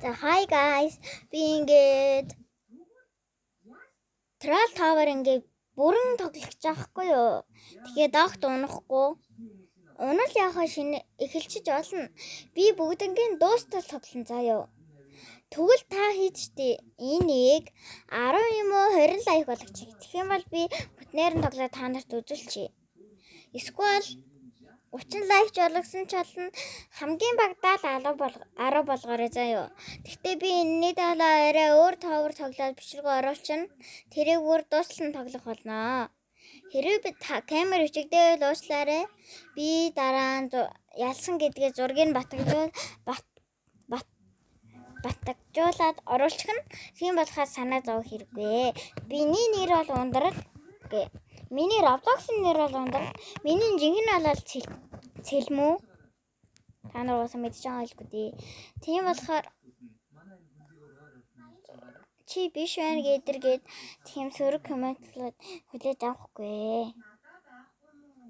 За hi guys. Би ингээд Troll Tower ингээд бүрэн тоглох жаахгүй юу. Тэгээд огт унахгүй. Унал яхаа шинэ эхэлчиж олно. Би бүгднгийн дуустал тоглон заяа. Тэгвэл та хийдчтэй энийг 10 юм уу 20 лайк болгочих. Тэгэх юм бол би бүтнээр нь тоглоод та нарт үзүүлчихье. Эсвэл 30 лайк жолгосон ч болно. Хамгийн багадаа л 10 болгоорой заяа. Гэхдээ би энэний талаа арай өөр товер тоглоод бичлэг оруулчихна. Тэрийг бүр дуустал нь тоглох болно. Хэрвээ би камер өчигдөө уучлаарай. Би дараа нь ялсан гэдгээ зургийг батгажуулаад оруулчих нь. Тийм болохоо санаа зовох хэрэггүй. Биний нэр бол ундрал гэ. Миний Roblox-ын нэр бол ундрал. Миний жинхэнэ болол цэлмүү. Та нар уусаа мэдж байгаа хэлгүй дээ. Тийм болохоор чи биш байна гэдэргээд тийм сөрөг комментлууд хүлээж авахгүй.